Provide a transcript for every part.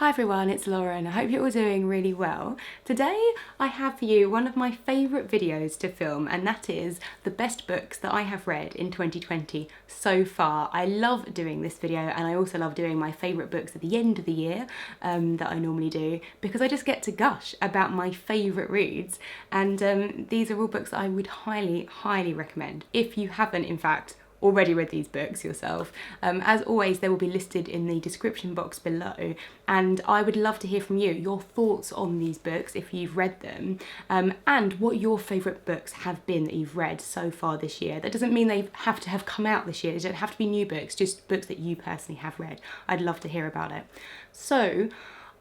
Hi everyone, it's Lauren. I hope you're all doing really well. Today I have for you one of my favourite videos to film, and that is the best books that I have read in 2020 so far. I love doing this video, and I also love doing my favourite books at the end of the year that I normally do, because I just get to gush about my favourite reads, and these are all books that I would highly recommend. If you haven't, in fact, already read these books yourself, as always they will be listed in the description box below, and I would love to hear from you, your thoughts on these books if you've read them, and what your favourite books have been that you've read so far this year. That doesn't mean they have to have come out this year, they don't have to be new books, just books that you personally have read. I'd love to hear about it. So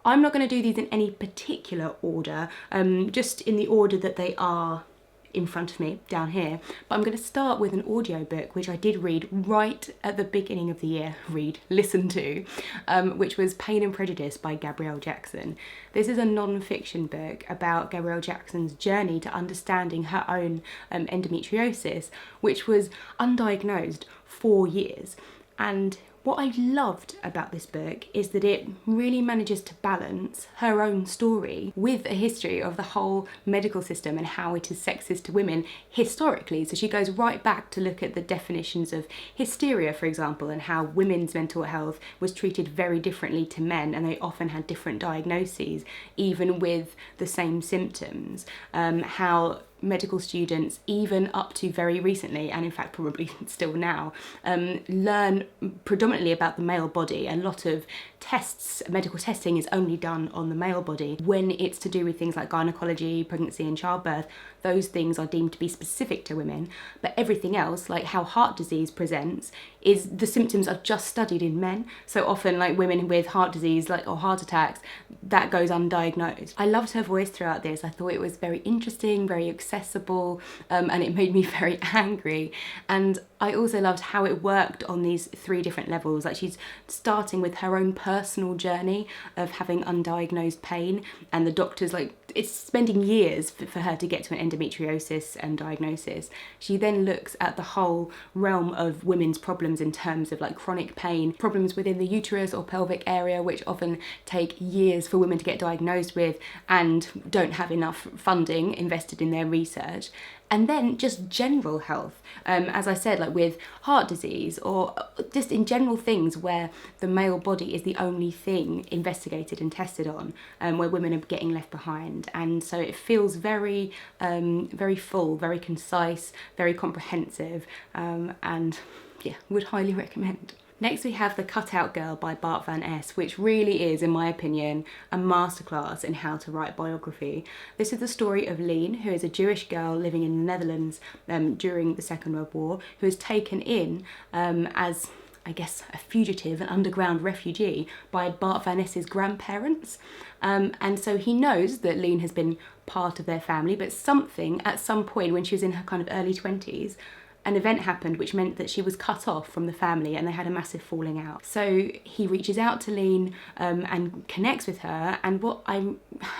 I'm not going to do these in any particular order, just in the order that they are in front of me down here, but I'm going to start with an audiobook which I did read right at the beginning of the year, listen to, which was Pain and Prejudice by Gabrielle Jackson. This is a non-fiction book about Gabrielle Jackson's journey to understanding her own endometriosis, which was undiagnosed for years. And what I loved about this book is that it really manages to balance her own story with a history of the whole medical system and how it is sexist to women historically. So she goes right back to look at the definitions of hysteria, for example, and how women's mental health was treated very differently to men, and they often had different diagnoses, even with the same symptoms. How medical students, even up to very recently, and in fact probably still now, learn predominantly about the male body. A lot of tests, medical testing, is only done on the male body. When it's to do with things like gynecology, pregnancy and childbirth, those things are deemed to be specific to women, but everything else, like how heart disease presents, is the symptoms are just studied in men. So often, like women with heart disease, like or heart attacks, that goes undiagnosed. I loved her voice throughout this. I thought it was very interesting, very accessible, and it made me very angry. And I also loved how it worked on these three different levels. Like she's starting with her own personal journey of having undiagnosed pain, and the doctors, like, it's spending years for her to get to an endometriosis and diagnosis. She then looks at the whole realm of women's problems in terms of like chronic pain, problems within the uterus or pelvic area, which often take years for women to get diagnosed with and don't have enough funding invested in their research. And then just general health, as I said, like with heart disease or just in general things where the male body is the only thing investigated and tested on, where women are getting left behind. And so it feels very, very full, very concise, very comprehensive, and yeah, would highly recommend. Next we have The Cutout Girl by Bart Van Es, which really is, in my opinion, a masterclass in how to write biography. This is the story of Lien, who is a Jewish girl living in the Netherlands during the Second World War, who is taken in as, I guess, a fugitive, an underground refugee, by Bart Van Es's grandparents. And so he knows that Lien has been part of their family, but something, at some point when she was in her kind of early 20s, an event happened which meant that she was cut off from the family and they had a massive falling out. So he reaches out to Lien and connects with her, and what I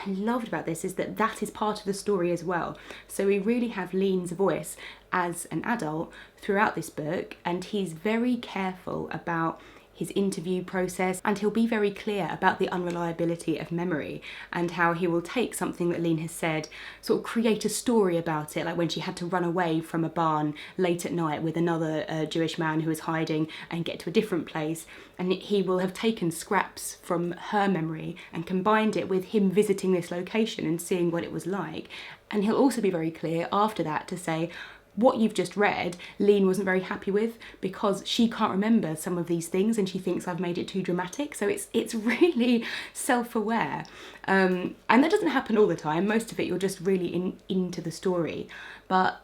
loved about this is that that is part of the story as well. So we really have Lien's voice as an adult throughout this book, and he's very careful about his interview process, and he'll be very clear about the unreliability of memory and how he will take something that Lien has said, sort of create a story about it, like when she had to run away from a barn late at night with another Jewish man who was hiding and get to a different place, and he will have taken scraps from her memory and combined it with him visiting this location and seeing what it was like. And he'll also be very clear after that to say, what you've just read, Lien wasn't very happy with because she can't remember some of these things and she thinks I've made it too dramatic. So it's really self-aware. And that doesn't happen all the time. Most of it, you're just really into the story. But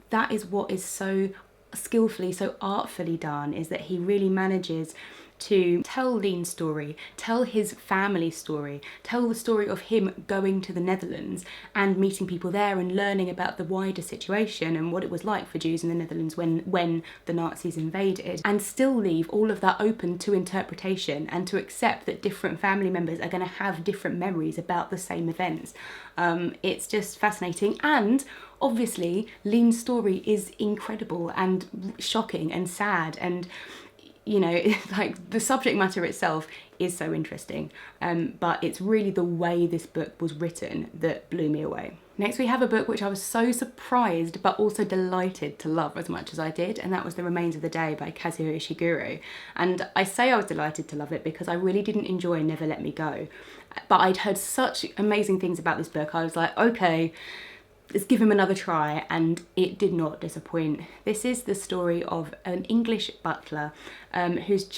that is what is so skillfully, so artfully done, is that he really manages to tell Lien's story, tell his family story, tell the story of him going to the Netherlands and meeting people there and learning about the wider situation and what it was like for Jews in the Netherlands when the Nazis invaded, and still leave all of that open to interpretation and to accept that different family members are going to have different memories about the same events. It's just fascinating, and obviously Lien's story is incredible and shocking and sad, and you know, it's like the subject matter itself is so interesting, but it's really the way this book was written that blew me away. Next we have a book which I was so surprised but also delighted to love as much as I did, and that was The Remains of the Day by Kazuo Ishiguro. And I say I was delighted to love it because I really didn't enjoy Never Let Me Go, but I'd heard such amazing things about this book. I was like, okay, let's give him another try, and it did not disappoint. This is the story of an English butler who's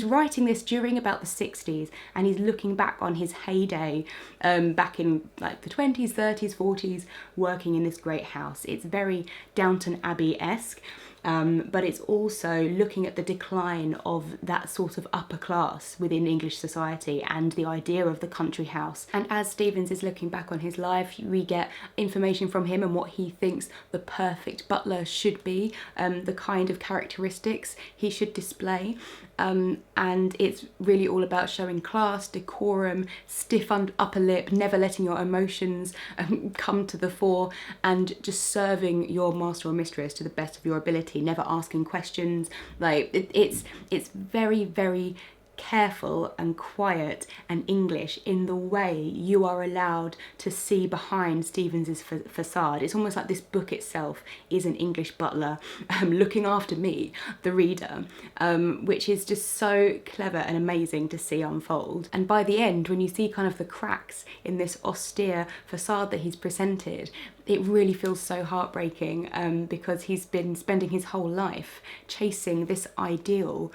writing this during about the 60s, and he's looking back on his heyday back in like the 20s, 30s, 40s, working in this great house. It's very Downton Abbey-esque. But it's also looking at the decline of that sort of upper class within English society and the idea of the country house. And as Stephens is looking back on his life, we get information from him and what he thinks the perfect butler should be, the kind of characteristics he should display. And it's really all about showing class, decorum, stiff upper lip, never letting your emotions come to the fore, and just serving your master or mistress to the best of your ability, never asking questions. Like it's very, very careful and quiet and English in the way you are allowed to see behind Stephens's facade. It's almost like this book itself is an English butler looking after me, the reader, which is just so clever and amazing to see unfold. And by the end, when you see kind of the cracks in this austere facade that he's presented, it really feels so heartbreaking, because he's been spending his whole life chasing this ideal,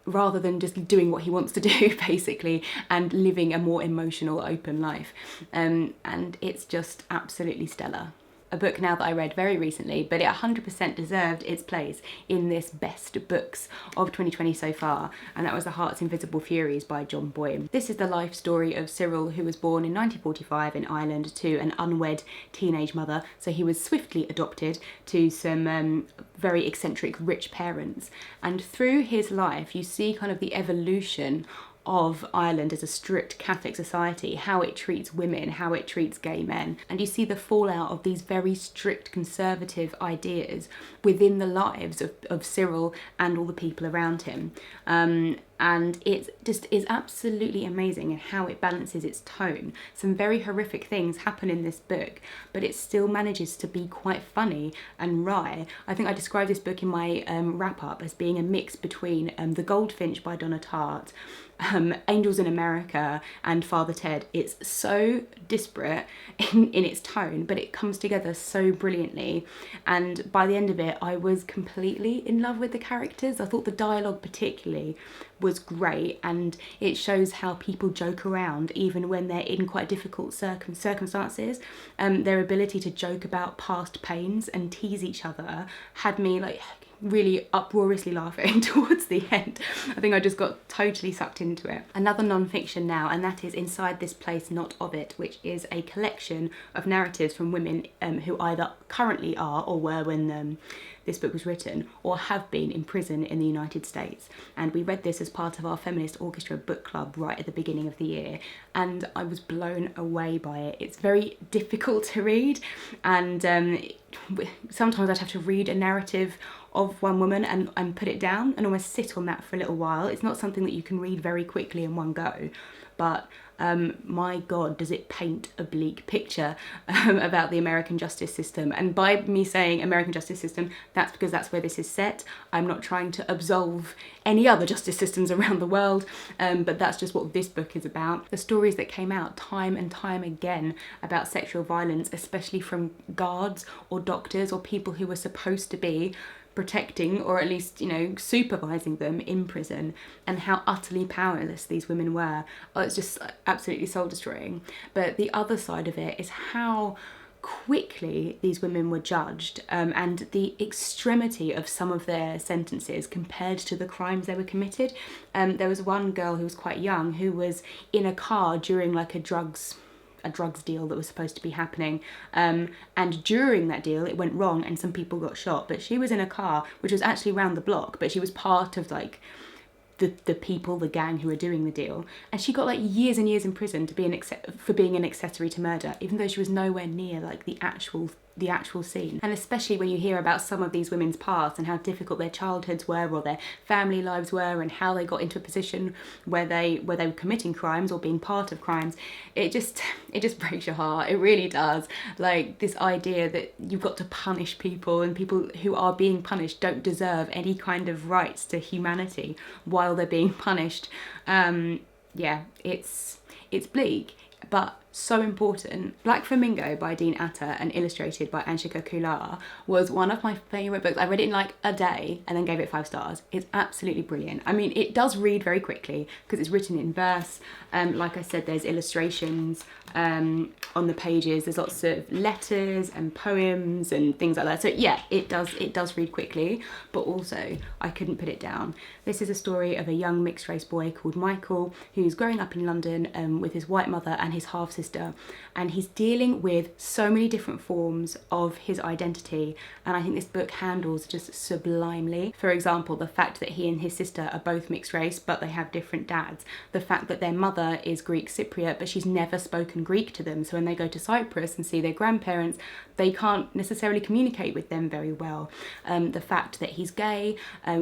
rather than just doing what he wants to do, basically, and living a more emotional, open life. And it's just absolutely stellar. A book now that I read very recently, but it 100% deserved its place in this best books of 2020 so far, and that was The Heart's Invisible Furies by John Boyne. This is the life story of Cyril, who was born in 1945 in Ireland to an unwed teenage mother, so he was swiftly adopted to some very eccentric rich parents. And through his life you see kind of the evolution of Ireland as a strict Catholic society, how it treats women, how it treats gay men, and you see the fallout of these very strict conservative ideas within the lives of Cyril and all the people around him. And it just is absolutely amazing in how it balances its tone. Some very horrific things happen in this book, but it still manages to be quite funny and wry. I think I described this book in my wrap-up as being a mix between The Goldfinch by Donna Tartt, Angels in America, and Father Ted. It's so disparate in its tone, but it comes together so brilliantly, and by the end of it I was completely in love with the characters. I thought the dialogue particularly was great, and it shows how people joke around even when they're in quite difficult circumstances. Their ability to joke about past pains and tease each other had me like really uproariously laughing towards the end. I think I just got totally sucked into it. Another non-fiction now, and that is Inside This Place Not Of It, which is a collection of narratives from women who either currently are or were when this book was written, or have been in prison in the United States. And we read this as part of our Feminist Orchestra book club right at the beginning of the year, and I was blown away by it. It's very difficult to read, and sometimes I'd have to read a narrative of one woman and put it down and almost sit on that for a little while. It's not something that you can read very quickly in one go, but my God, does it paint a bleak picture about the American justice system. And by me saying American justice system, that's because that's where this is set. I'm not trying to absolve any other justice systems around the world, but that's just what this book is about. The stories that came out time and time again about sexual violence, especially from guards or doctors or people who were supposed to be protecting or at least, you know, supervising them in prison, and how utterly powerless these women were. Oh, it's just absolutely soul destroying. But the other side of it is how quickly these women were judged, and the extremity of some of their sentences compared to the crimes they were committed. There was one girl who was quite young who was in a car during like a drugs deal that was supposed to be happening, and during that deal it went wrong and some people got shot, but she was in a car which was actually round the block, but she was part of like the gang who were doing the deal, and she got like years and years in prison for being an accessory to murder, even though she was nowhere near like the actual the actual scene. And especially when you hear about some of these women's past and how difficult their childhoods were or their family lives were and how they got into a position where they were committing crimes or being part of crimes, it just breaks your heart. It really does. Like, this idea that you've got to punish people, and people who are being punished don't deserve any kind of rights to humanity while they're being punished. Yeah, it's bleak, but so important. Black Flamingo by Dean Atta and illustrated by Anshika Kular was one of my favourite books. I read it in like a day and then gave it 5 stars. It's absolutely brilliant. I mean, it does read very quickly because it's written in verse. Like I said, there's illustrations on the pages. There's lots of letters and poems and things like that. So yeah, it does read quickly, but also I couldn't put it down. This is a story of a young mixed race boy called Michael who's growing up in London with his white mother and his half sister, and he's dealing with so many different forms of his identity, and I think this book handles just sublimely. For example, the fact that he and his sister are both mixed race but they have different dads, the fact that their mother is Greek Cypriot but she's never spoken Greek to them, so when they go to Cyprus and see their grandparents they can't necessarily communicate with them very well, the fact that he's gay,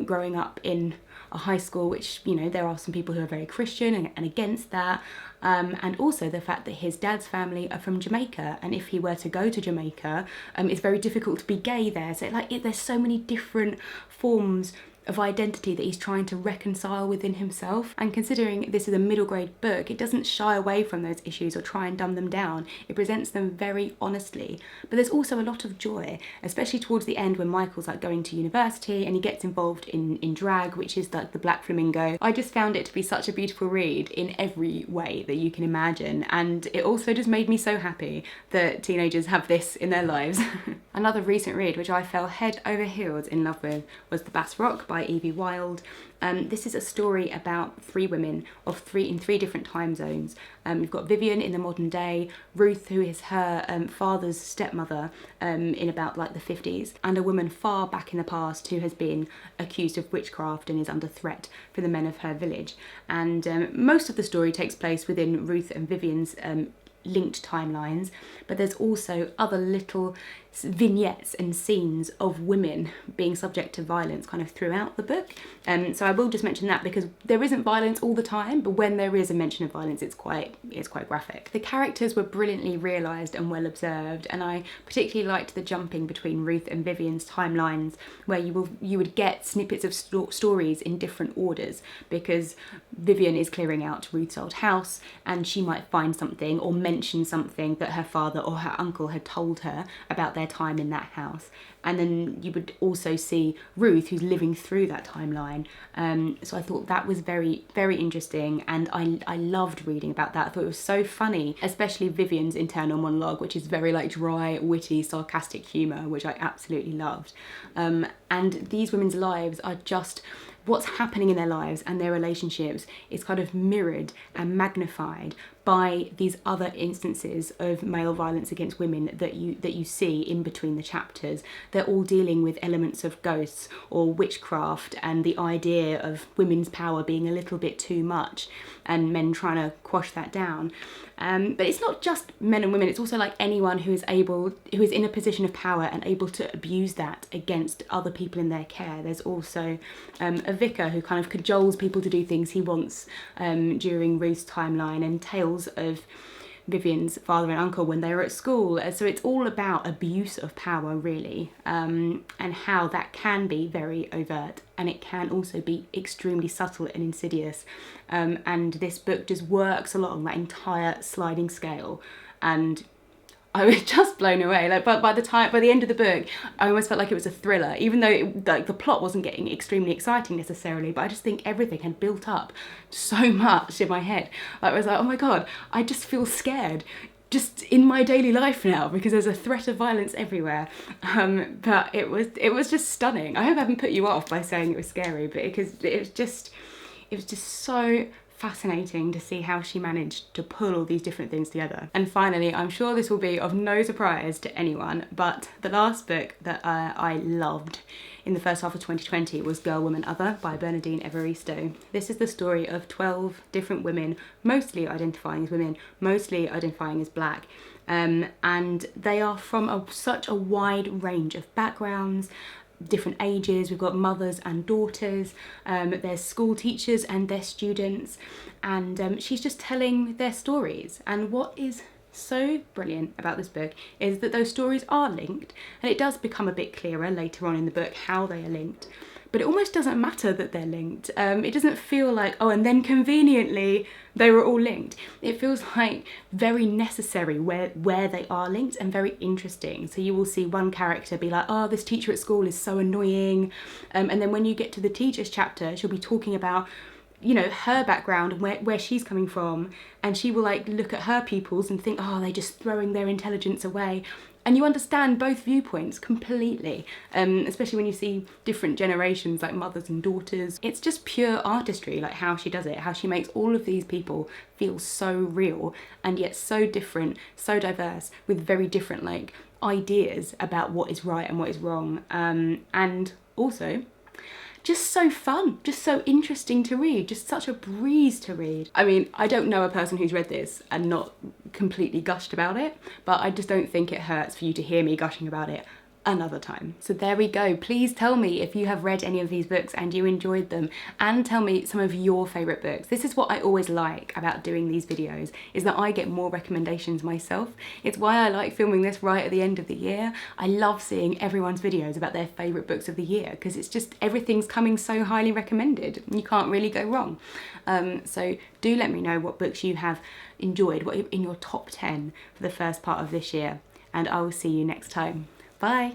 growing up in a high school which, you know, there are some people who are very Christian and against that, and also the fact that his dad's family are from Jamaica, and if he were to go to Jamaica, it's very difficult to be gay there. So there's so many different forms of identity that he's trying to reconcile within himself. And considering this is a middle grade book, it doesn't shy away from those issues or try and dumb them down. It presents them very honestly. But there's also a lot of joy, especially towards the end when Michael's like going to university and he gets involved in drag, which is like the Black Flamingo. I just found it to be such a beautiful read in every way that you can imagine, and it also just made me so happy that teenagers have this in their lives. Another recent read which I fell head over heels in love with was The Bass Rock by Evie Wyld. This is a story about 3 women in 3 different time zones. We've got Vivian in the modern day, Ruth, who is her father's stepmother in about like the 50s, and a woman far back in the past who has been accused of witchcraft and is under threat for the men of her village. And most of the story takes place within Ruth and Vivian's linked timelines, but there's also other little vignettes and scenes of women being subject to violence kind of throughout the book. So I will just mention that because there isn't violence all the time, but when there is a mention of violence, it's quite graphic. The characters were brilliantly realised and well observed, and I particularly liked the jumping between Ruth and Vivian's timelines, where you would get snippets of stories in different orders, because Vivian is clearing out Ruth's old house and she might find something or mention something that her father or her uncle had told her about their time in that house. And then you would also see Ruth, who's living through that timeline. So I thought that was very, very interesting, and I loved reading about that. I thought it was so funny, especially Vivian's internal monologue, which is very like dry, witty, sarcastic humour, which I absolutely loved. And these women's lives are just, what's happening in their lives and their relationships is kind of mirrored and magnified by these other instances of male violence against women that you see in between the chapters. They're all dealing with elements of ghosts or witchcraft and the idea of women's power being a little bit too much and men trying to quash that down. But it's not just men and women, it's also like anyone who is in a position of power and able to abuse that against other people in their care. There's also a vicar who kind of cajoles people to do things he wants during Ruth's timeline, and tales of Vivian's father and uncle when they were at school. So it's all about abuse of power, really, and how that can be very overt and it can also be extremely subtle and insidious. And this book just works along that entire sliding scale, and I was just blown away. Like, but by the end of the book, I almost felt like it was a thriller, even though the plot wasn't getting extremely exciting necessarily. But I just think everything had built up so much in my head. I was like, oh my god, I just feel scared just in my daily life now because there's a threat of violence everywhere. But it was just stunning. I hope I haven't put you off by saying it was scary, but because it was just so fascinating to see how she managed to pull all these different things together. And finally, I'm sure this will be of no surprise to anyone, but the last book that I loved in the first half of 2020 was Girl, Woman, Other by Bernadine Evaristo. This is the story of 12 different women, mostly identifying as women, mostly identifying as black, and they are from such a wide range of backgrounds, different ages. We've got mothers and daughters, there's school teachers and their students, and she's just telling their stories. And what is so brilliant about this book is that those stories are linked, and it does become a bit clearer later on in the book how they are linked, but it almost doesn't matter that they're linked. It doesn't feel like, oh, and then conveniently they were all linked. It feels like very necessary where they are linked, and very interesting. So you will see one character be like, oh, this teacher at school is so annoying, and then when you get to the teachers chapter, she'll be talking about, you know, her background and where she's coming from, and she will like look at her pupils and think, oh, they're just throwing their intelligence away. And you understand both viewpoints completely, especially when you see different generations, like mothers and daughters. It's just pure artistry, like how she does it, how she makes all of these people feel so real and yet so different, so diverse, with very different like ideas about what is right and what is wrong, and also just so fun, just so interesting to read, just such a breeze to read. I mean, I don't know a person who's read this and not completely gushed about it, but I just don't think it hurts for you to hear me gushing about it another time. So there we go. Please tell me if you have read any of these books and you enjoyed them, and tell me some of your favourite books. This is what I always like about doing these videos, is that I get more recommendations myself. It's why I like filming this right at the end of the year. I love seeing everyone's videos about their favourite books of the year, because it's just, everything's coming so highly recommended. You can't really go wrong. So do let me know what books you have enjoyed, what in your top 10 for the first part of this year, and I will see you next time. Bye.